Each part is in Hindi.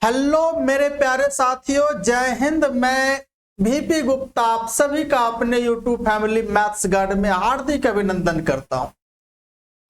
हेलो मेरे प्यारे साथियों, जय हिंद। मैं वीपी गुप्ता आप सभी का अपने यूट्यूब फैमिली मैथ्स गाइड में हार्दिक अभिनंदन करता हूं।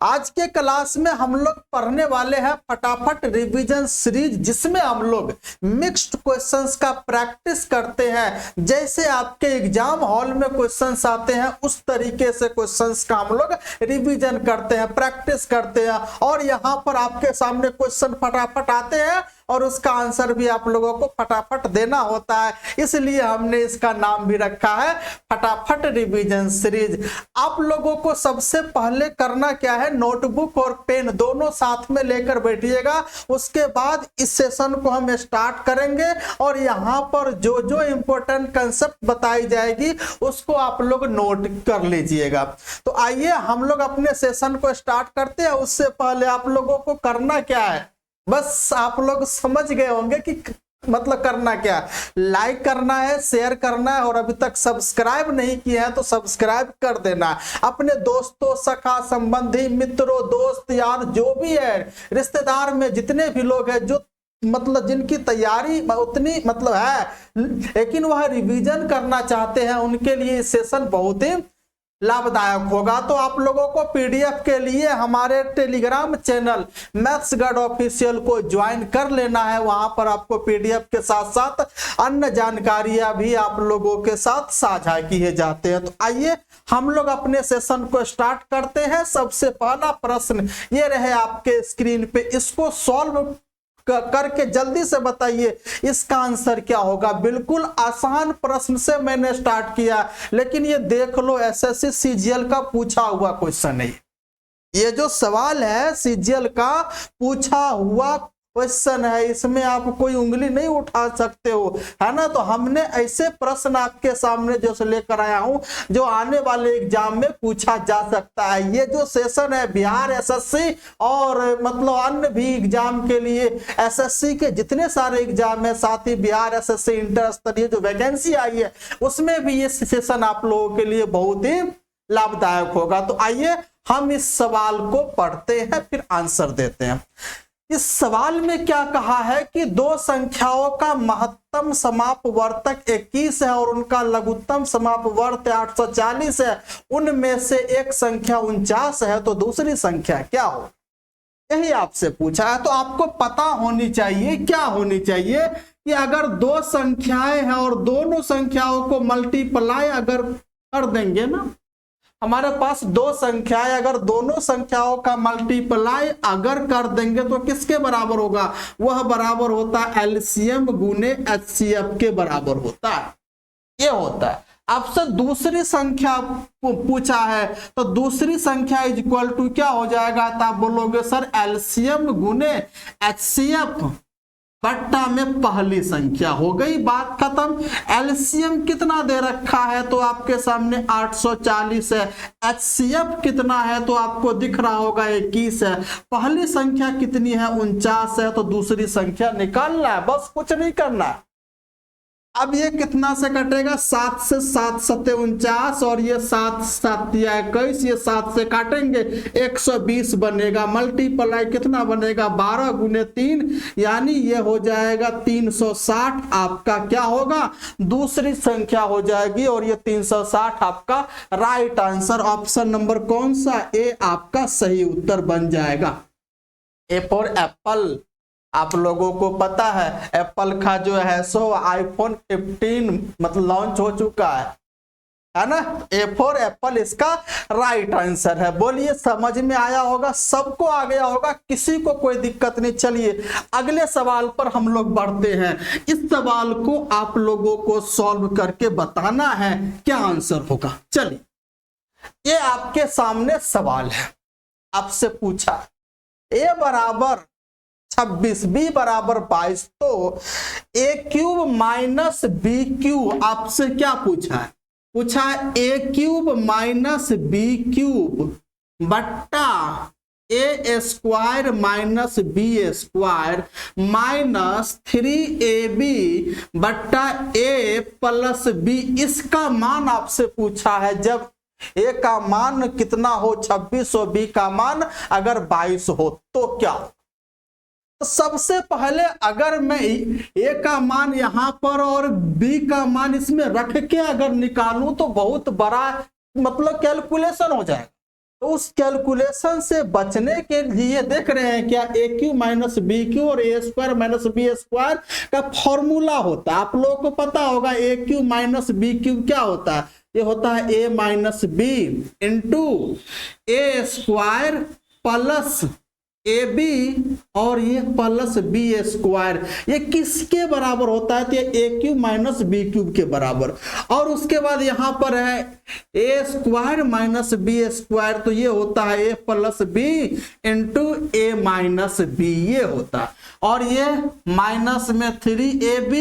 आज के क्लास में हम लोग पढ़ने वाले हैं फटाफट रिवीजन सीरीज, जिसमें हम लोग मिक्स्ड क्वेश्चंस का प्रैक्टिस करते हैं। जैसे आपके एग्जाम हॉल में क्वेश्चंस आते हैं उस तरीके से क्वेश्चंस का हम लोग रिवीजन करते हैं, प्रैक्टिस करते हैं। और यहाँ पर आपके सामने क्वेश्चन फटाफट आते हैं और उसका आंसर भी आप लोगों को फटाफट देना होता है, इसलिए हमने इसका नाम भी रखा है फटाफट रिवीजन सीरीज। आप लोगों को सबसे पहले करना क्या है, नोटबुक और पेन दोनों साथ में लेकर बैठिएगा। उसके बाद इस सेशन को हम स्टार्ट करेंगे और यहाँ पर जो जो इंपॉर्टेंट कंसेप्ट बताई जाएगी उसको आप लोग नोट कर लीजिएगा। तो आइए हम लोग अपने सेशन को स्टार्ट करते हैं। उससे पहले आप लोगों को करना क्या है, बस आप लोग समझ गए होंगे कि मतलब करना क्या, लाइक करना है, शेयर करना है, और अभी तक सब्सक्राइब नहीं किया है तो सब्सक्राइब कर देना है। अपने दोस्तों, सखा, संबंधी, मित्रों, दोस्त, यार जो भी है, रिश्तेदार में जितने भी लोग हैं जो मतलब जिनकी तैयारी उतनी मतलब है लेकिन वह रिवीजन करना चाहते हैं, उनके लिए सेशन बहुत ही लाभदायक होगा। तो आप लोगों को पीडीएफ के लिए हमारे Telegram channel maths guide official को ज्वाइन कर लेना है। वहां पर आपको पीडीएफ के साथ साथ अन्य जानकारियां भी आप लोगों के साथ साझा किए जाते हैं। तो आइए हम लोग अपने सेशन को स्टार्ट करते हैं। सबसे पहला प्रश्न ये रहे आपके स्क्रीन पे, इसको सॉल्व करके जल्दी से बताइए इसका आंसर क्या होगा। बिल्कुल आसान प्रश्न से मैंने स्टार्ट किया, लेकिन ये देख लो एसएससी सीजीएल का पूछा हुआ क्वेश्चन है। ये जो सवाल है सीजीएल का पूछा हुआ क्वेश्चन है, इसमें आप कोई उंगली नहीं उठा सकते हो, है ना। तो हमने ऐसे प्रश्न आपके सामने जो लेकर आया हूं जो आने वाले एग्जाम में पूछा जा सकता है। ये जो सेशन है बिहार एसएससी और मतलब अन्य भी एग्जाम के लिए, एसएससी के जितने सारे एग्जाम है, साथ ही बिहार एसएससी इंटर स्तरीय जो वैकेंसी आई है उसमें भी ये सेशन आप लोगों के लिए बहुत ही लाभदायक होगा। तो आइए हम इस सवाल को पढ़ते हैं फिर आंसर देते हैं। इस सवाल में क्या कहा है कि दो संख्याओं का महत्तम समापवर्तक 21 है और उनका लघुत्तम समापवर्त 840 है। उनमें से एक संख्या 49 है, तो दूसरी संख्या क्या हो, यही आपसे पूछा है। तो आपको पता होनी चाहिए, क्या होनी चाहिए कि अगर दो संख्याएं हैं और दोनों संख्याओं को मल्टीप्लाई अगर कर देंगे ना, हमारे पास दो संख्याएं, अगर दोनों संख्याओं का मल्टीप्लाई अगर कर देंगे तो किसके बराबर होगा, वह बराबर होता है एलसीएम गुने एचसीएफ के बराबर होता है। ये होता है। आपसे दूसरी संख्या पूछा है तो दूसरी संख्या इज इक्वल टू क्या हो जाएगा, तो आप बोलोगे सर एलसीएम गुने एचसीएफ बट्टा में पहली संख्या। हो गई बात खत्म। एलसीएम कितना दे रखा है तो आपके सामने 840 है, एचसीएफ कितना है तो आपको दिख रहा होगा 21 है, पहली संख्या कितनी है 49 है, तो दूसरी संख्या निकालना है, बस कुछ नहीं करना है। अब ये कितना से कटेगा, 7 से 7 सत्ते 49 और ये 7 7 या 21, ये 7 से काटेंगे 120 बनेगा। मल्टीप्लाई कितना बनेगा 12 गुने 3, यानी ये हो जाएगा 360 आपका क्या होगा, दूसरी संख्या हो जाएगी। और ये 360 आपका राइट आंसर, ऑप्शन नंबर कौन सा, ए आपका सही उत्तर बन जाएगा। A for Apple. आप लोगों को पता है एप्पल का जो है सो आईफोन 15 मतलब लॉन्च हो चुका है ना। ए फॉर एप्पल इसका राइट आंसर है। बोलिए समझ में आया होगा, सबको आ गया होगा, किसी को कोई दिक्कत नहीं। चलिए अगले सवाल पर हम लोग बढ़ते हैं। इस सवाल को आप लोगों को सॉल्व करके बताना है क्या आंसर होगा। चलिए ये आपके सामने सवाल है, आपसे पूछा ए बराबर 26, बी बराबर 22, तो A cube minus B cube आपसे क्या पूछा है, पूछा है A cube minus B cube बट्टा A square minus B square minus 3ab बट्टा ए प्लस बी। इसका मान आपसे पूछा है जब ए का मान कितना हो 26 और बी का मान अगर 22 हो तो क्या हो। सबसे पहले अगर मैं ए का मान यहां पर और बी का मान इसमें रख के अगर निकालूं तो बहुत बड़ा मतलब कैलकुलेशन हो जाएगा। तो उस कैलकुलेशन से बचने के लिए देख रहे हैं क्या A cube minus B cube और A square minus B square का फॉर्मूला होता है। आप लोगों को पता होगा A cube minus B cube क्या होता है, ये होता है A minus B into A square plus A B और ये प्लस बी स्क्वायर, ये किसके बराबर होता है, तो ये ए क्यूब माइनस बी क्यूब के बराबर। और उसके बाद यहां पर है ए स्क्वायर माइनस बी स्क्वायर, तो ये होता है ए प्लस बी इंटू ए माइनस बी, ये होता है। और ये माइनस में 3ab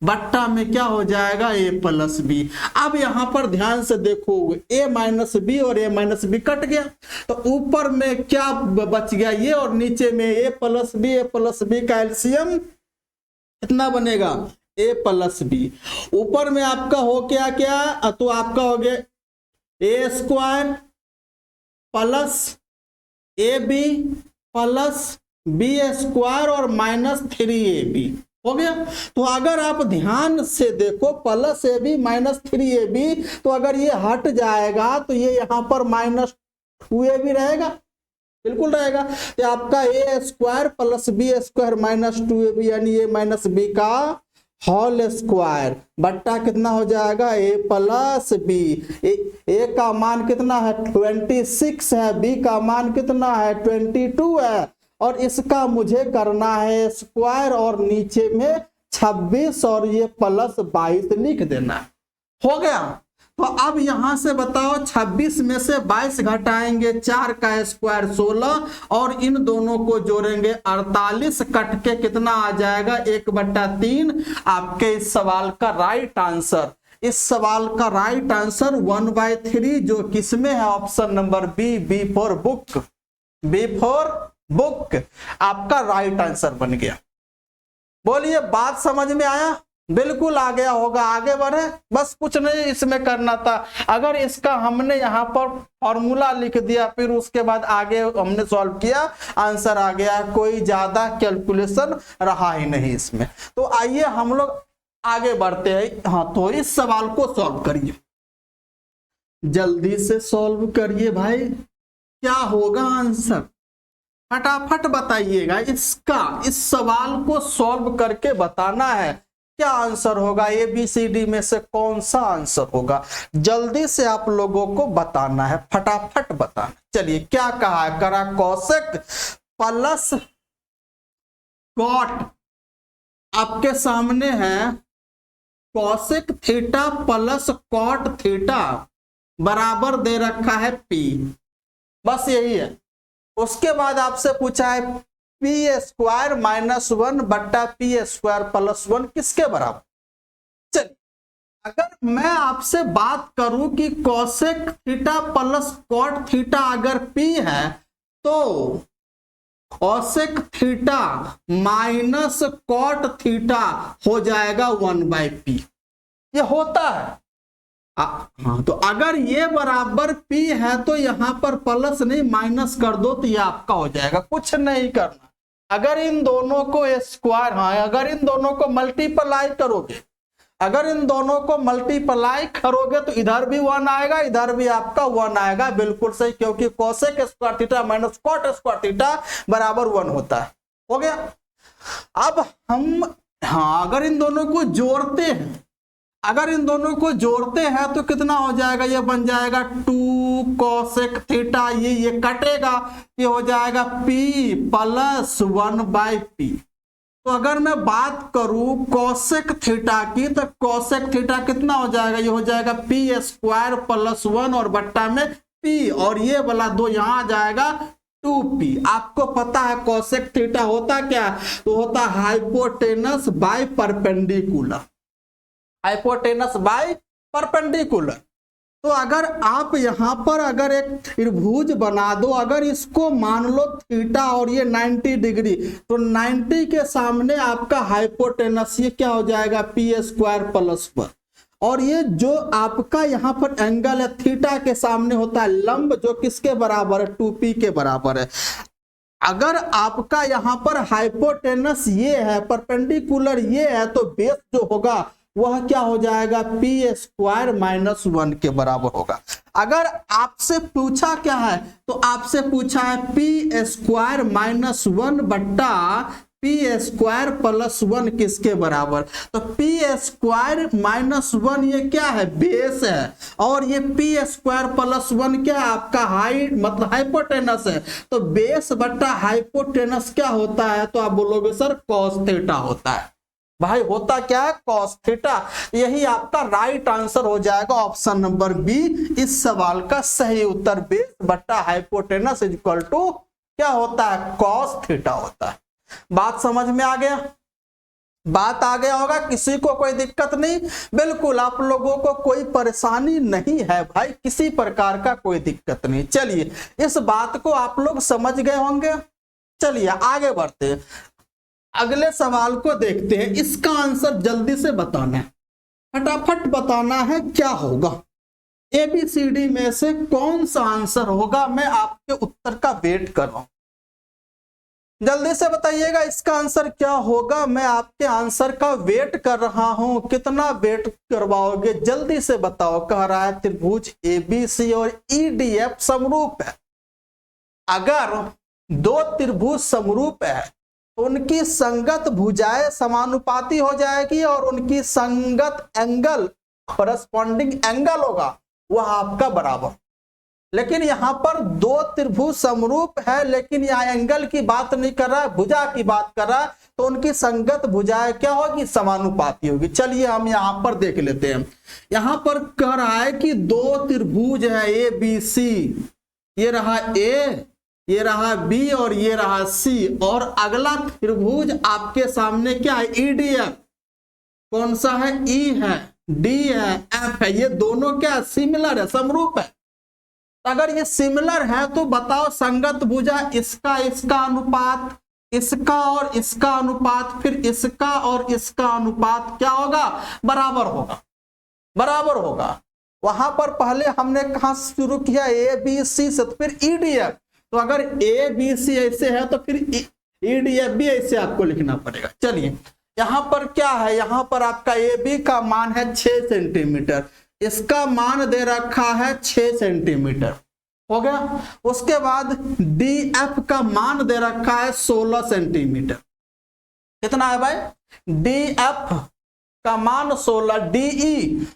बट्टा में क्या हो जाएगा ए प्लस बी। अब यहां पर ध्यान से देखो ए माइनस बी और ए माइनस बी कट गया, तो ऊपर में क्या बच गया ये, और नीचे में ए प्लस बी का एलसीएम कितना बनेगा ए प्लस बी। ऊपर में आपका हो क्या क्या, तो आपका हो गया A square plus A B plus B square और माइनस 3ab हो गया। तो अगर आप ध्यान से देखो plus A B minus 3ab, तो अगर ये हट जाएगा तो ये यहां पर माइनस 2ab रहेगा, बिल्कुल रहेगा। तो आपका A square plus B square minus 2ab यानी ए माइनस बी का होल स्क्वायर बट्टा कितना हो जाएगा ए प्लस बी। ए का मान कितना है 26 है, बी का मान कितना है 22 है, और इसका मुझे करना है स्क्वायर और नीचे में 26 और ये प्लस 22 लिख देना। हो गया। तो अब यहां से बताओ 26 में से 22 घटाएंगे 4 का स्क्वायर 16 और इन दोनों को जोड़ेंगे 48, कट के कितना आ जाएगा 1/3। आपके इस सवाल का राइट आंसर, इस सवाल का राइट आंसर 1/3 जो किसमें है option number B for book, B for book आपका राइट आंसर बन गया। बोलिए बात समझ में आया? बिल्कुल आ गया होगा। आगे बढ़े, बस कुछ नहीं इसमें करना था। अगर इसका हमने यहाँ पर फॉर्मूला लिख दिया फिर उसके बाद आगे हमने सॉल्व किया, आंसर आ गया, कोई ज्यादा कैलकुलेशन रहा ही नहीं इसमें। तो आइए हम लोग आगे बढ़ते हैं। हाँ, तो इस सवाल को सॉल्व करिए, जल्दी से सॉल्व करिए भाई। क्या होगा आंसर फटाफट बताइएगा। इस सवाल को सॉल्व करके बताना है क्या आंसर होगा, ए बी सी डी में से कौन सा आंसर होगा, जल्दी से आप लोगों को बताना है, फटाफट बताना। चलिए क्या कहा है, करा कोसेक प्लस कॉट, आपके सामने है cosec theta plus cot theta बराबर दे रखा है पी, बस यही है। उसके बाद आपसे पूछा है पी स्क्वायर माइनस 1 बट्टा पी स्क्वायर प्लस 1 किसके बराबर। चलिए अगर मैं आपसे बात करूं कि cosec theta plus cot theta अगर पी है तो cosec theta minus cot theta हो जाएगा 1/p, ये होता है। हाँ, तो अगर ये बराबर p है तो यहां पर प्लस नहीं माइनस कर दो तो ये आपका हो जाएगा, कुछ नहीं करना। अगर इन दोनों को स्क्वायर, हाँ अगर इन दोनों को मल्टीप्लाई करोगे, अगर इन दोनों को मल्टीप्लाई करोगे तो इधर भी 1 आएगा, इधर भी आपका 1 आएगा, बिल्कुल सही, क्योंकि cosec square theta minus cot square theta बराबर 1 होता है। हो गया। अब हम हाँ अगर इन दोनों को जोड़ते हैं, अगर इन दोनों को जोड़ते हैं तो कितना हो जाएगा, ये बन जाएगा 2 कोसेक थीटा, ये कटेगा, ये हो जाएगा p प्लस 1/p। तो अगर मैं बात करूं कोसेक थीटा की तो कोसेक थीटा कितना हो जाएगा, ये हो जाएगा p स्क्वायर प्लस 1 और बट्टा में p, और ये वाला 2 यहां आ जाएगा 2p। आपको पता है कोसेक थीटा होता क्या, तो होता hypotenuse by perpendicular, hypotenuse by perpendicular. तो अगर आप यहां पर अगर एक त्रिभुज बना दो, अगर इसको मान लो थीटा और ये 90 डिग्री, तो 90 के सामने आपका हाइपोटेनस ये क्या हो जाएगा पी स्क्वायर प्लस 1, और ये जो आपका यहां पर एंगल है थीटा के सामने होता है लंब, जो किसके बराबर है 2p के बराबर है। अगर आपका यहाँ पर हाइपोटेनस ये है, परपेंडिकुलर ये है, तो बेस जो होगा वह क्या हो जाएगा, पी स्क्वायर माइनस 1 के बराबर होगा। अगर आपसे पूछा क्या है, तो आपसे पूछा है पी स्क्वायर माइनस 1 बट्टा पी स्क्वायर प्लस 1 किसके बराबर, तो पी स्क्वायर माइनस 1 ये क्या है, बेस है, और ये पी स्क्वायर प्लस 1 क्या है, आपका हाइट मतलब हाइपोटेनस है। तो बेस बट्टा हाइपोटेनस क्या होता है, तो आप बोलोगे सर कॉस थीटा होता है। भाई होता क्या है, कॉस थीटा। यही आपका राइट आंसर हो जाएगा, ऑप्शन नंबर बी इस सवाल का सही उत्तर। बेस बट्टा हाइपोटेनस इज इक्वल टू क्या होता है, कॉस थीटा होता है। बात समझ में आ गया, बात आ गया होगा, किसी को कोई दिक्कत नहीं, बिल्कुल आप लोगों को कोई परेशानी नहीं है भाई, किसी प्रकार का कोई दिक्कत नहीं। चलिए इस बात को आप लोग समझ गए होंगे। चलिए आगे बढ़ते हैं, अगले सवाल को देखते हैं। इसका आंसर जल्दी से बताना है, फटाफट बताना है क्या होगा। ABCD में से कौन सा आंसर होगा, मैं आपके उत्तर का वेट कर रहा हूं, जल्दी से बताइएगा इसका आंसर क्या होगा। मैं आपके आंसर का वेट कर रहा हूं, कितना वेट करवाओगे, जल्दी से बताओ। कह रहा है त्रिभुज ABC और EDF समरूप है। अगर दो त्रिभुज समरूप है तो उनकी संगत भुजाएं समानुपाती हो जाएगी और उनकी संगत एंगल, करस्पॉन्डिंग एंगल होगा वह आपका बराबर। लेकिन यहां पर दो त्रिभुज समरूप है, लेकिन यहां एंगल की बात नहीं कर रहा है, भुजा की बात कर रहा है, तो उनकी संगत भुजाएं क्या होगी, समानुपाती होगी। चलिए हम यहां पर देख लेते हैं। यहां पर कह रहा है कि दो त्रिभुज है ABC, ये रहा A, ये रहा B और ये रहा C, और अगला त्रिभुज आपके सामने क्या है, EDF। कौन सा है, E है, D है, F है। ये दोनों क्या सिमिलर है, समरूप है। अगर ये सिमिलर है तो बताओ संगत भुजा इसका इसका अनुपात, इसका और इसका अनुपात, फिर इसका और इसका अनुपात क्या होगा, बराबर होगा, बराबर होगा। वहां पर पहले हमने कहा शुरू किया ABC से, तो फिर EDF। तो अगर ABC ऐसे है तो फिर EDF भी ऐसे आपको लिखना पड़ेगा। चलिए यहां पर क्या है, यहां पर आपका AB का मान है 6 सेंटीमीटर, इसका मान दे रखा है 6 सेंटीमीटर, हो गया। उसके बाद DF का मान दे रखा है 16 सेंटीमीटर। कितना है भाई, DF का मान 16, DE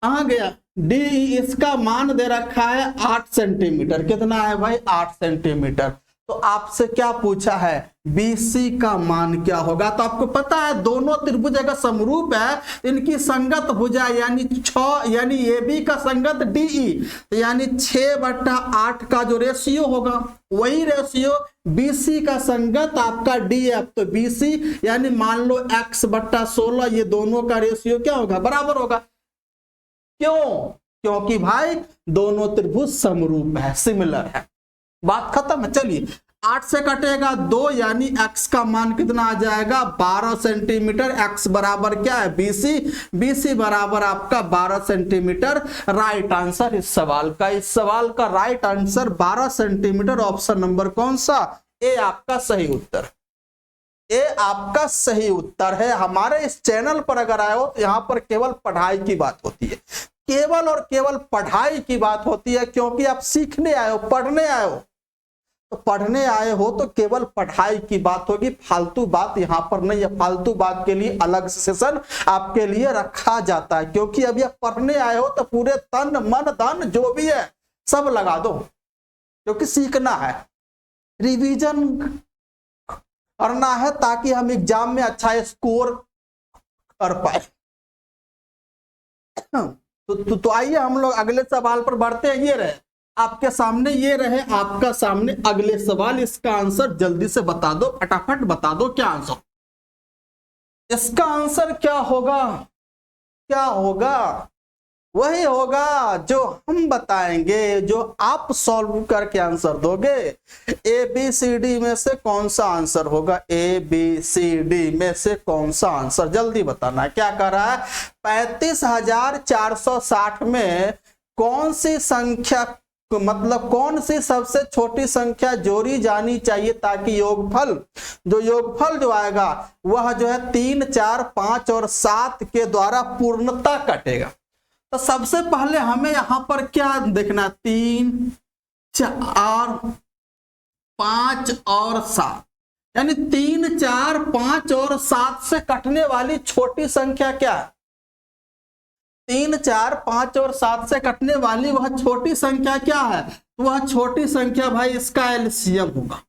कहां गया, DE इसका मान दे रखा है 8 सेंटीमीटर। कितना है भाई, 8 सेंटीमीटर। तो आपसे क्या पूछा है, BC का मान क्या होगा। तो आपको पता है दोनों त्रिभुज अगर समरूप है, इनकी संगत भुजा यानी 6, यानी AB का संगत DE, तो यानी 6/8 का जो रेशियो होगा वही रेशियो BC का संगत आपका DF। तो BC यानी मान लो x/16, ये दोनों का रेशियो क्या होगा, बराबर होगा। क्यों, क्योंकि भाई दोनों त्रिभुज समरूप है, सिमिलर है। बात खत्म है। चलिए 8 से कटेगा 2, यानी x का मान कितना आ जाएगा, 12 सेंटीमीटर। x बराबर क्या है, BC, BC बराबर आपका 12 सेंटीमीटर। राइट आंसर इस सवाल का, इस सवाल का right answer 12 centimetre. Option number कौन सा, ए आपका सही उत्तर, ए आपका सही उत्तर है। हमारे इस चैनल पर अगर आए हो तो यहाँ पर केवल पढ़ाई की बात होती है, केवल और केवल पढ़ाई की बात होती है, क्योंकि आप सीखने आए हो, पढ़ने आए हो। तो पढ़ने आए हो तो केवल पढ़ाई की बात होगी, फालतू बात यहाँ पर नहीं है। फालतू बात के लिए अलग सेशन आपके लिए रखा जाता है, क्योंकि अभी आप पढ़ने आए हो तो पूरे तन मन धन जो भी है सब लगा दो, क्योंकि सीखना है, रिवीजन करना है, ताकि हम एग्जाम में अच्छा स्कोर कर पाए। तो आइए हम लोग अगले सवाल पर बढ़ते हैं। ये रहे आपके सामने, ये रहे आपका सामने अगले सवाल। इसका आंसर जल्दी से बता दो, फटाफट बता दो क्या आंसर, इसका आंसर क्या होगा, क्या होगा, वही होगा जो हम बताएंगे, जो आप सॉल्व करके आंसर दोगे। ABCD में से कौन सा आंसर होगा, ABCD में से कौन सा आंसर, जल्दी बताना है। क्या कर रहा है, 35,460 में कौन सी संख्या मतलब कौन सी सबसे छोटी संख्या जोड़ी जानी चाहिए ताकि योगफल जो आएगा वह जो है 3, 4, 5 और 7 के द्वारा पूर्णता कटेगा। तो सबसे पहले हमें यहां पर क्या देखना, 3, 4, 5 और 7, यानी 3, 4, 5 और 7 से कटने वाली छोटी संख्या क्या है? 3, 4, 5 और 7 से कटने वाली वह छोटी संख्या क्या है? वह छोटी संख्या भाई इसका एलसीएम होगा,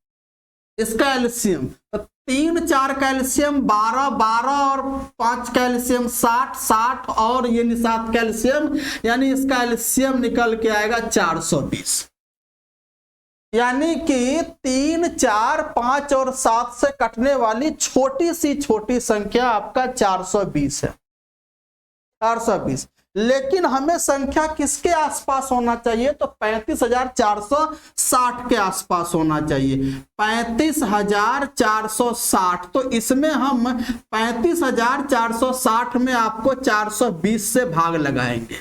इसका एलसीएम। तो 3, 4 का एलसीएम 12, 12 और 5 का एलसीएम 60, 60 और ये 7 का एलसीएम, यानी इसका एलसीएम निकल के आएगा 420। यानी कि 3, 4, 5 और 7 से कटने वाली छोटी संख्या आपका 420 है, 420। लेकिन हमें संख्या किसके आसपास होना चाहिए? तो 35,460 के आसपास होना चाहिए, 35,460। तो इसमें हम 35,460 में आपको 420 से भाग लगाएंगे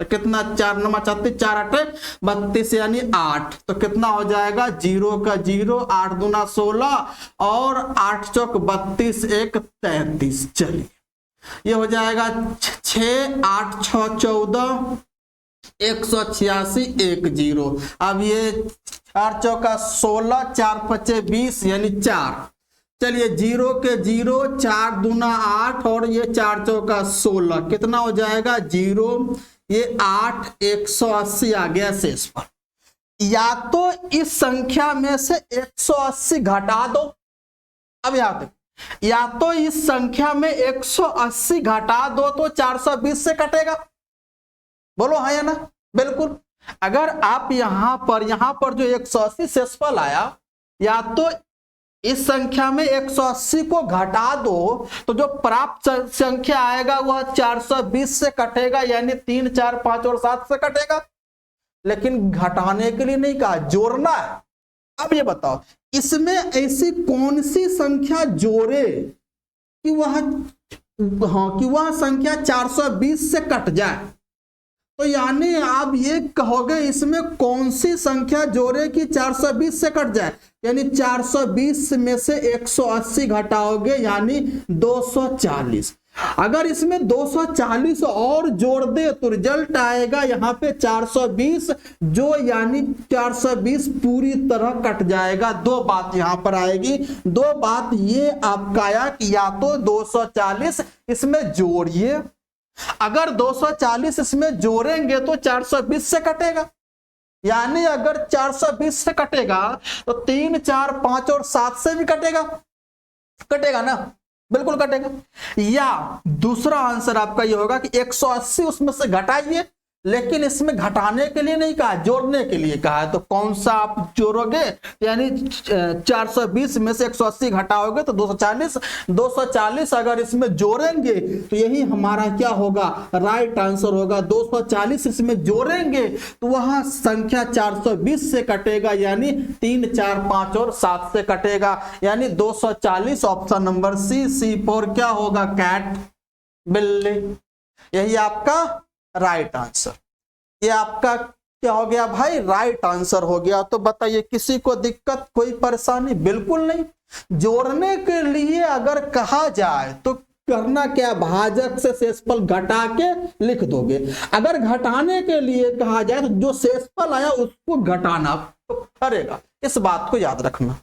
तो कितना, 4 9 36, 4 8 32 यानी 8। तो कितना हो जाएगा, 0 का 0, 8 दूना 16 और 8 चौक 32, 1 33। चलिए ये हो जाएगा 6, 8 6 14, 186, 1 0। अब ये 4 चौका 16, 4 5 20 यानी 4। चलिए 0 के 0, 4 दूना 8 और ये 4 चौका 16, कितना हो जाएगा 0, ये 8, 180 आ गया शेष पर। या तो इस संख्या में से 180 घटा दो, अब यहां तक, या तो इस संख्या में 180 घटा दो तो 420 से कटेगा। बोलो हाँ या ना? बिल्कुल। अगर आप यहां पर जो 180 शेषफल आया, या तो इस संख्या में 180 को घटा दो तो जो प्राप्त संख्या आएगा वह 420 से कटेगा, यानी 3, 4, 5 और 7 से कटेगा। लेकिन घटाने के लिए नहीं कहा, जोड़ना है। अब ये बताओ इसमें ऐसी कौन सी संख्या जोड़े कि वह संख्या 420 से कट जाए? तो यानी आप ये कहोगे इसमें कौन सी संख्या जोड़े कि 420 से कट जाए, यानी 420 में से 180 घटाओगे यानी 240। अगर इसमें 240 और जोड़ दे तो रिजल्ट आएगा यहाँ पे 420, जो यानी 420 पूरी तरह कट जाएगा। दो बात यहाँ पर आएगी, दो बात ये आपका आया कि या तो 240 इसमें जोड़िए, अगर 240 इसमें जोड़ेंगे तो 420 से कटेगा, यानी अगर 420 से कटेगा तो 3, 4, 5 और 7 से भी कटेगा ना? बिल्कुल कटेगा। या दूसरा आंसर आपका ये होगा कि 180 उसमें से घटाइए, लेकिन इसमें घटाने के लिए नहीं कहा, जोड़ने के लिए कहा है। तो कौन सा आप जोड़ोगे, यानी 420 में से 180 घटाओगे तो 240, 240 अगर इसमें जोड़ेंगे तो यही हमारा क्या होगा, राइट आंसर होगा। 240 इसमें जोड़ेंगे तो वह संख्या 420 से कटेगा, यानी 3, 4, 5 और 7 से कटेगा, यानी 240 ऑप्शन नंबर सी। C4 क्या होगा, कैट, बिल्ली। यही आपका राइट आंसर, ये आपका क्या हो गया भाई, राइट आंसर हो गया। तो बताइए किसी को दिक्कत, कोई परेशानी? बिल्कुल नहीं। जोड़ने के लिए अगर कहा जाए तो करना क्या, भाजक से शेषफल घटा के लिख दोगे। अगर घटाने के लिए कहा जाए तो जो शेषफल आया उसको घटाना तो करेगा, इस बात को याद रखना।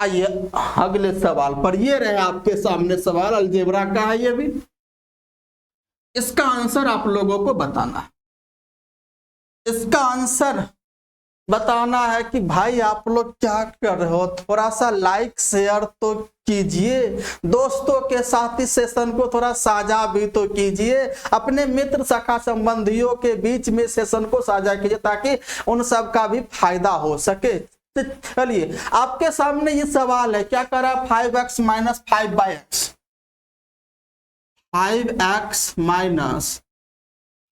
आइए अगले सवाल पर, ये रहे आपके सामने सवाल, अलजेब्रा का है ये भी। इसका आंसर आप लोगों को बताना है, इसका आंसर बताना है कि भाई आप लोग क्या कर रहे हो। थोड़ा सा लाइक शेयर तो कीजिए, दोस्तों के साथ इस सेशन को थोड़ा साझा भी तो कीजिए, अपने मित्र शाखा संबंधियों के बीच में सेशन को साझा कीजिए ताकि उन सब का भी फायदा हो सके। चलिए आपके सामने ये सवाल है, क्या करा, 5x minus 5/x, 5x minus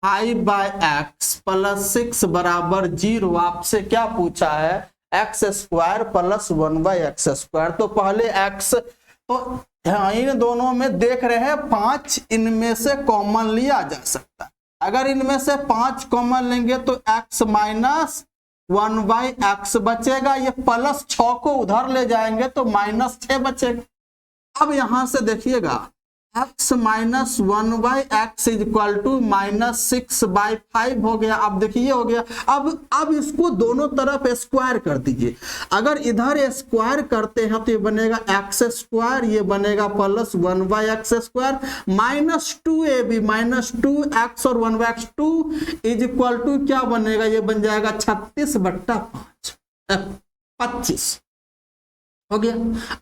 5/x plus 6 बराबर 0। आपसे क्या पूछा है, x² प्लस 1/x²। तो पहले x, तो इन दोनों में देख रहे हैं 5, इनमें से कॉमन लिया जा सकता है। अगर इनमें से 5 कॉमन लेंगे तो x माइनस 1/x बचेगा, ये +6 को उधर ले जाएंगे तो -6 बचेगा। अब यहां से देखिएगा x minus 1/x is equal to -6/5 हो गया। अब देखिए हो गया। अब इसको दोनों तरफ स्क्वायर कर दीजिए। अगर इधर स्क्वायर करते हैं तो ये बनेगा x², ये बनेगा +1/x² -2ab -2x और 1/x 2 इज इक्वल टू क्या बनेगा, ये बन जाएगा 36/5 25 हो गया।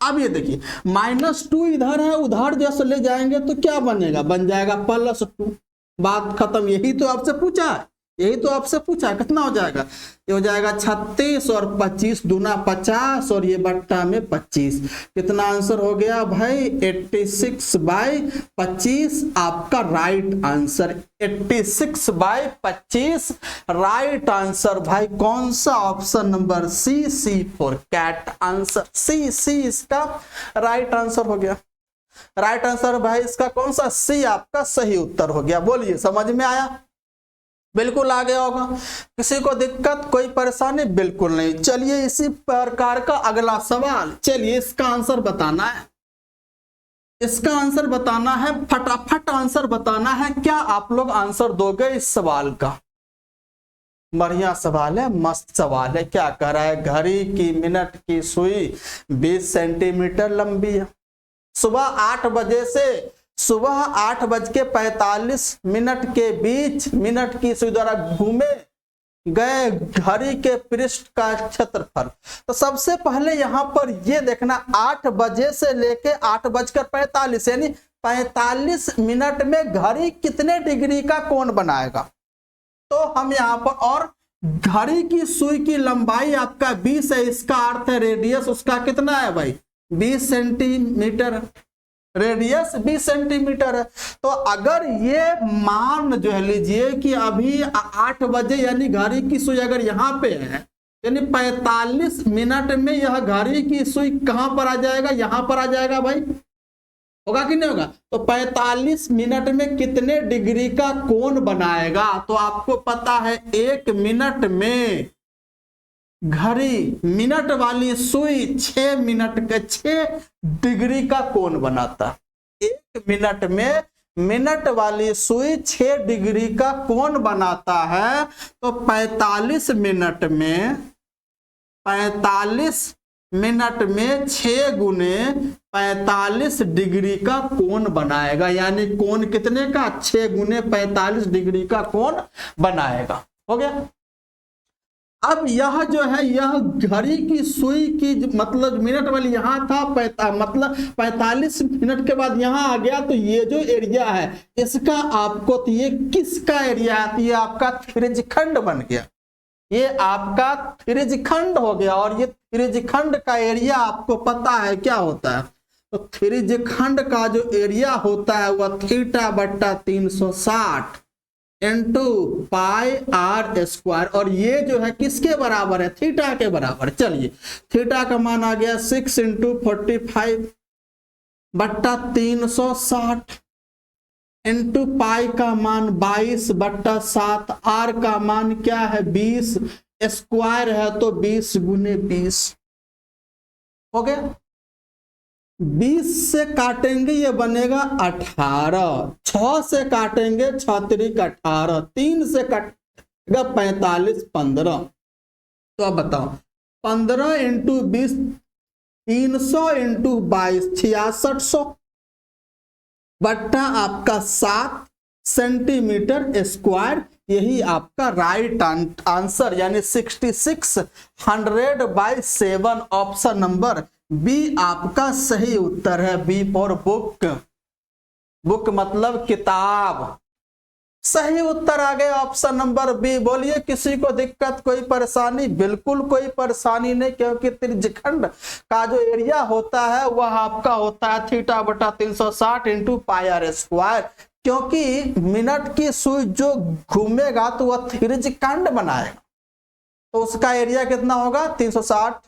अब ये देखिए -2 इधर है, उधर जैसे ले जाएंगे तो क्या बनेगा, बन जाएगा +2। बात खत्म। यही तो आपसे पूछा है, यही तो आपसे पूछा। कितना हो जाएगा, ये हो जाएगा 36 और 25 दूना 50 और ये बट्टा में 25। कितना आंसर हो गया भाई, 86/25 आपका राइट आंसर। 86/25 राइट आंसर भाई। कौन सा, option number C for cat answer. C इसका राइट आंसर हो गया। राइट आंसर भाई इसका कौन सा, C आपका सही उत्तर हो गया। बोलिए समझ में आया, बिल्कुल आ गया होगा। किसी को दिक्कत कोई परेशानी बिल्कुल नहीं। चलिए इसी प्रकार का अगला सवाल, चलिए इसका आंसर बताना है। इसका आंसर बताना है, फटाफट आंसर बताना है। क्या आप लोग आंसर दोगे इस सवाल का? बढ़िया सवाल है, मस्त सवाल है। क्या कह रहा है, घड़ी की मिनट की सुई 20 सेंटीमीटर लंबी है। सुबह 8 बजे से सुबह 8:45 के बीच मिनट की सुई द्वारा घूमे गए घड़ी के पृष्ठ का क्षेत्रफल। तो सबसे पहले यहां पर ये देखना 8 बजे से लेके 8:45 यानी 45 मिनट में घड़ी कितने डिग्री का कोण बनाएगा। तो हम यहां पर, और घड़ी की सुई की लंबाई आपका 20 है, इसका अर्थ है रेडियस उसका कितना है भाई, 20 सेंटीमीटर। रेडियस 20 सेंटीमीटर है। तो अगर ये मान जो है लीजिए कि अभी 8 बजे यानी घड़ी की सुई अगर यहाँ पे है, यानी 45 मिनट में यह घड़ी की सुई कहां पर आ जाएगा, यहां पर आ जाएगा भाई। होगा कि नहीं होगा? तो 45 मिनट में कितने डिग्री का कोण बनाएगा? तो आपको पता है 1 मिनट में घड़ी मिनट वाली सुई 6 डिग्री का कोण बनाता। 1 मिनट में मिनट वाली सुई 6 डिग्री का कोण बनाता है। तो 45 मिनट में 6 गुने 45 डिग्री का कोण बनाएगा। यानी कोण कितने का, 6 गुने 45 डिग्री का कोण बनाएगा। हो गया। अब यह जो है, यह घड़ी की सुई की मतलब मिनट वाली यहां था, मतलब 45 मिनट के बाद यहां आ गया। तो ये जो एरिया है इसका आपको, तो ये किसका एरिया है, तो ये आपका त्रिज्यखंड बन गया। ये आपका त्रिज्यखंड हो गया। और ये त्रिज्यखंड का एरिया आपको पता है क्या होता है। तो त्रिज्यखंड का जो एरिया होता है वह θ/360 इंटू πr²। और ये जो है किसके बराबर है, थीटा के बराबर। चलिए थीटा का मान आ गया 6 × 45/360 इंटू पाई का मान 22/7, आर का मान क्या है 20, स्क्वायर है तो 20 × 20 हो गया। 20 से काटेंगे ये बनेगा 18, 6 से काटेंगे 6 × 18, 3 से काटेगा 45, 15। तो अब बताओ 15 × 20 300 × 22 6600 बट्टा आपका 7 सेंटीमीटर स्क्वायर। यही आपका राइट आंसर यानी 6600/7 ऑप्शन नंबर बी आपका सही उत्तर है। बी फॉर बुक, बुक मतलब किताब। सही उत्तर आ गया ऑप्शन नंबर बी। बोलिए किसी को दिक्कत कोई परेशानी? बिल्कुल कोई परेशानी नहीं, क्योंकि त्रिज्यखंड का जो एरिया होता है वह आपका होता है θ/360 इंटू πr²। क्योंकि मिनट की सुई जो घूमेगा तो वह त्रिज्यखंड बनाएगा, तो उसका एरिया कितना होगा 360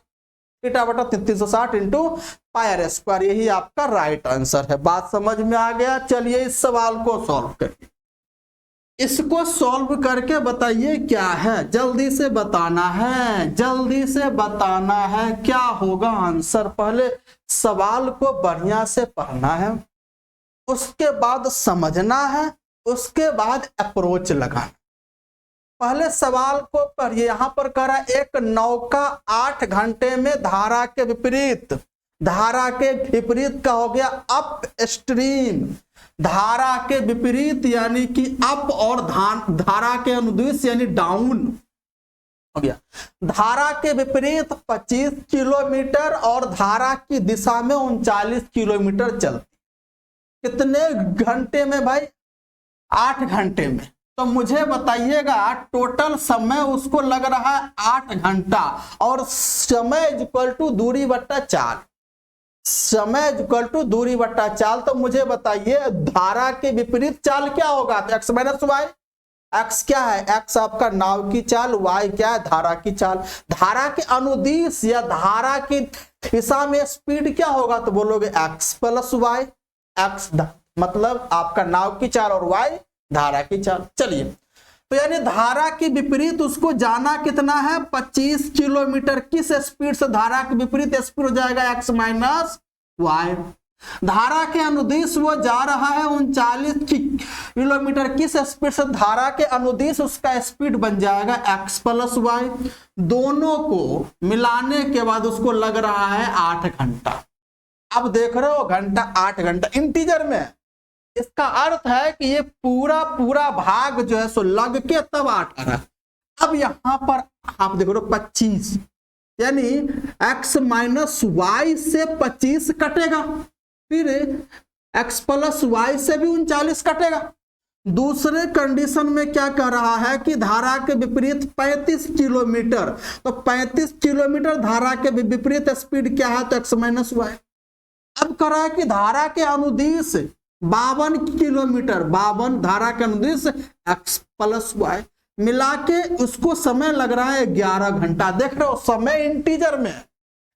θ/360 इंटू πr²। यही आपका राइट आंसर है। बात समझ में आ गया? चलिए इस सवाल को सॉल्व करिए। इसको सॉल्व करके बताइए क्या है, जल्दी से बताना है, जल्दी से बताना है क्या होगा आंसर। पहले सवाल को बढ़िया से पढ़ना है, उसके बाद समझना है, उसके बाद अप्रोच लगाना। पहले सवाल को पढ़िए। यहां पर कह रहा है एक नौका 8 घंटे में धारा के विपरीत, धारा के विपरीत का हो गया अप स्ट्रीम, धारा के विपरीत यानी कि अप, और धारा के अनुदिश यानी डाउन हो गया। धारा के विपरीत 25 किलोमीटर और धारा की दिशा में 39 किलोमीटर चलती। कितने घंटे में भाई? 8 घंटे में। तो मुझे बताइएगा टोटल समय उसको लग रहा है 8 घंटा, और समय इक्वल टू दूरी बट्टा चाल, समय इक्वल टू दूरी बट्टा चाल। तो मुझे बताइए धारा के विपरीत चाल क्या होगा? तो एक्स माइनस वाई। एक्स क्या है? एक्स आपका नाव की चाल, वाई क्या है? धारा की चाल। धारा के अनुदिश या धारा की दिशा में स्पीड क्या होगा? तो बोलोगे एक्स प्लस वाई। एक्स मतलब आपका नाव की चाल और वाई धारा की चाल। चलिए, तो यानी धारा के विपरीत उसको जाना कितना है? 25 किलोमीटर। किस स्पीड से? धारा के विपरीत स्पीड हो जाएगा एक्स माइनस वाई। धारा के अनुदिश वो जा रहा है 39 किलोमीटर। किस स्पीड से? धारा के अनुदिश उसका स्पीड बन जाएगा एक्स प्लस वाई। दोनों को मिलाने के बाद उसको लग रहा है 8 घंटा। अब देख रहे हो घंटा, 8 घंटा इंटीजर में। इसका अर्थ है कि ये पूरा पूरा भाग जो है सो लग के तब 8 आ रहा है। अब यहां पर आप देख रहे हो 25, यानी x माइनस वाई से 25 कटेगा, फिर x प्लस वाई से भी 39 कटेगा। दूसरे कंडीशन में क्या कह रहा है कि धारा के विपरीत 35 किलोमीटर, तो 35 किलोमीटर धारा के विपरीत स्पीड क्या है? तो x माइनस वाई। अब कह रहा है कि धारा के अनुदिश 52 किलोमीटर, 52 धारा के अनुदिश एक्स प्लस वाई, मिला के उसको समय लग रहा है 11 घंटा। देख रहे हो समय इंटीजर में,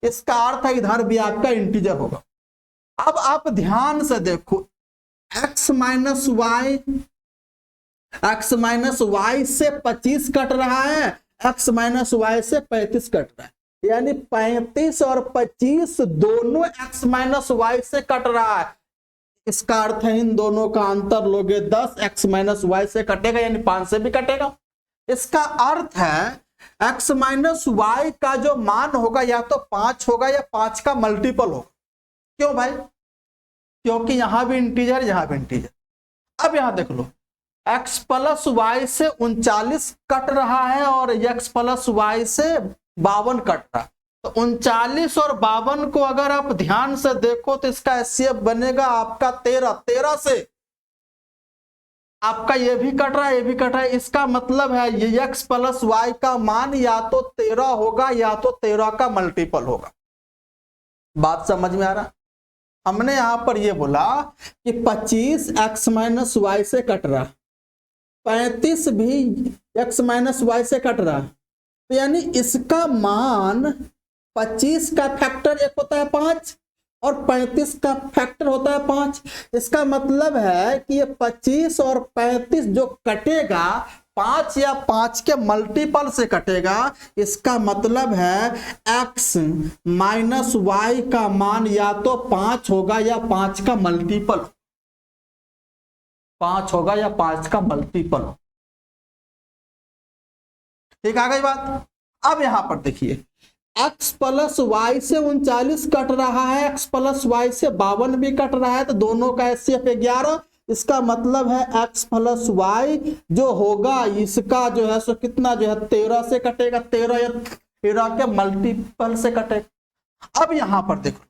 इसका अर्थ है इधर भी आपका इंटीजर होगा। अब आप ध्यान से देखो, एक्स माइनस वाई से 25 कट रहा है, एक्स माइनस वाई से 35 कट रहा है, यानी 35 और 25 दोनों एक्स माइनस वाई से कट रहा है। इसका अर्थ है इन दोनों का अंतर लोगे 10, एक्स माइनस वाई से कटेगा यानी 5 से भी कटेगा। इसका अर्थ है एक्स माइनस वाई का जो मान होगा या तो 5 होगा या 5 का मल्टीपल होगा। क्यों भाई? क्योंकि यहां भी इंटीजर, यहां भी इंटीजर। अब यहां देख लो, एक्स प्लस वाई से 39 कट रहा है और एक्स प्लस वाई से 52 कट रहा है। तो 39 और 52 को अगर आप ध्यान से देखो तो इसका एचसीएफ बनेगा आपका 13। 13 से आपका ये भी कट रहा है, ये भी कट रहा है। इसका मतलब है ये एक्स प्लस वाई का मान या तो 13 होगा या तो 13 का मल्टीपल होगा। बात समझ में आ रहा? हमने यहां पर ये बोला कि 25 एक्स माइनस वाई से कट रहा, 35 भी एक्स माइनस वाई से कट रहा, तो यानी इसका मान 25 का फैक्टर 1 होता है 5 और 35 का फैक्टर होता है 5। इसका मतलब है कि ये 25 और 35 जो कटेगा 5 या 5 के मल्टीपल से कटेगा। इसका मतलब है x माइनस वाई का मान या तो 5 होगा या 5 का मल्टीपल, 5 होगा या 5 का मल्टीपल। ठीक आ गई बात? अब यहां पर देखिए, x प्लस वाई से 39 कट रहा है, x प्लस वाई से 52 भी कट रहा है, तो दोनों का एचसीएफ 11। इसका मतलब है x प्लस वाई जो होगा इसका जो है सो कितना जो है 13 से कटेगा, 13 या 13 के मल्टीपल से कटेगा। अब यहां पर देखो,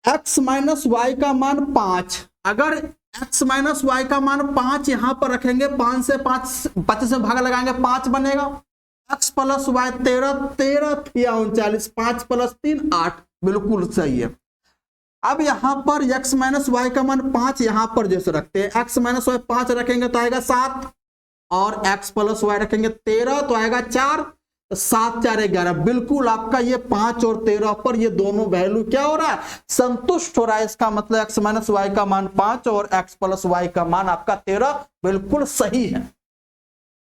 x माइनस वाई का मान 5, अगर x माइनस वाई का मान 5 यहां पर रखेंगे, 5 से 25 में भाग लगाएंगे 5 बनेगा। x प्लस वाई 13, 13 या 39, 5 प्लस 3 8, बिल्कुल सही है। अब यहां पर x माइनस वाई का मान 5 यहां पर जैसे रखते हैं, x माइनस वाई 5 रखेंगे तो आएगा 7 और x प्लस वाई रखेंगे 13 तो आएगा 4। 7 4 11, बिल्कुल आपका ये 5 और 13 पर ये दोनों वैल्यू क्या हो रहा है, संतुष्ट हो रहा है। इसका मतलब x माइनस वाई का मान 5 और x प्लस वाई का मान आपका 13 बिल्कुल सही है।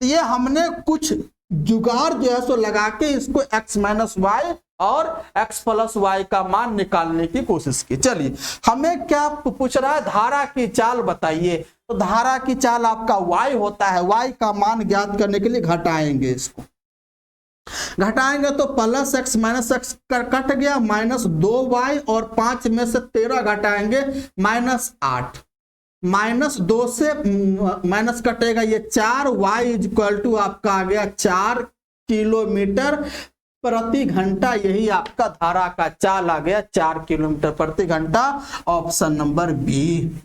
ये हमने कुछ जुगाड़ जो है सो लगा के इसको x माइनस वाई और x प्लस वाई का मान निकालने की कोशिश की। चलिए हमें क्या पूछ रहा है, धारा की चाल बताइए। तो धारा की चाल आपका y होता है, y का मान ज्ञात करने के लिए घटाएंगे, इसको घटाएंगे तो plus x minus x cut गया, -2y और 5 में से 13 घटाएंगे -8, -2 से माइनस कटेगा ये 4y इक्वल टू आपका आ गया 4 किलोमीटर प्रति घंटा। यही आपका धारा का चाल आ गया 4 किलोमीटर प्रति घंटा। Option number B,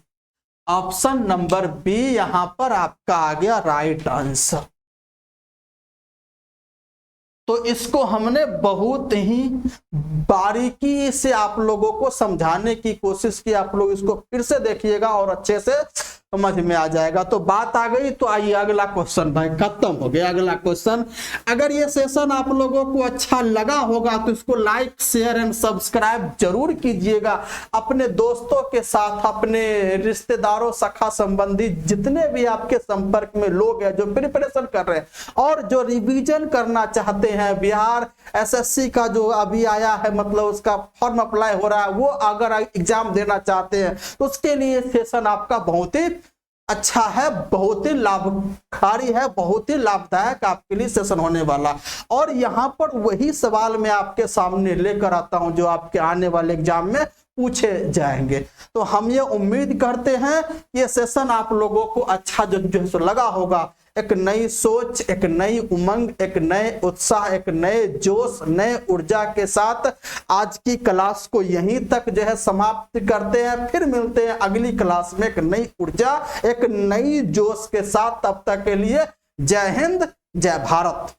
option number B यहां पर आपका आ गया राइट आंसर। तो इसको हमने बहुत ही बारीकी से आप लोगों को समझाने की कोशिश की। आप लोग इसको फिर से देखिएगा और अच्छे से समझ में आ जाएगा। तो बात आ गई, तो आइए अगला क्वेश्चन, भाई खत्म हो गया अगला क्वेश्चन। अगर ये सेशन आप लोगों को अच्छा लगा होगा तो इसको लाइक शेयर एंड सब्सक्राइब जरूर कीजिएगा। अपने दोस्तों के साथ, अपने रिश्तेदारों, सखा संबंधी जितने भी आपके संपर्क में लोग हैं जो प्रिपरेशन कर रहे हैं और जो रिवीजन करना चाहते हैं, बिहार एसएससी का जो अभी आया है, मतलब उसका फॉर्म अप्लाई हो रहा है, वो अगर एग्जाम देना चाहते हैं तो उसके लिए सेशन आपका बहुत ही अच्छा है, बहुत ही लाभकारी है, बहुत ही लाभदायक आपके लिए सेशन होने वाला। और यहाँ पर वही सवाल मैं आपके सामने लेकर आता हूं जो आपके आने वाले एग्जाम में पूछे जाएंगे। तो हम ये उम्मीद करते हैं ये सेशन आप लोगों को अच्छा जो लगा होगा। एक नई सोच, एक नई उमंग, एक नए उत्साह, एक नए जोश, नए ऊर्जा के साथ आज की क्लास को यहीं तक जो है समाप्त करते हैं। फिर मिलते हैं अगली क्लास में एक नई ऊर्जा, एक नई जोश के साथ। तब तक के लिए जय हिंद, जय भारत।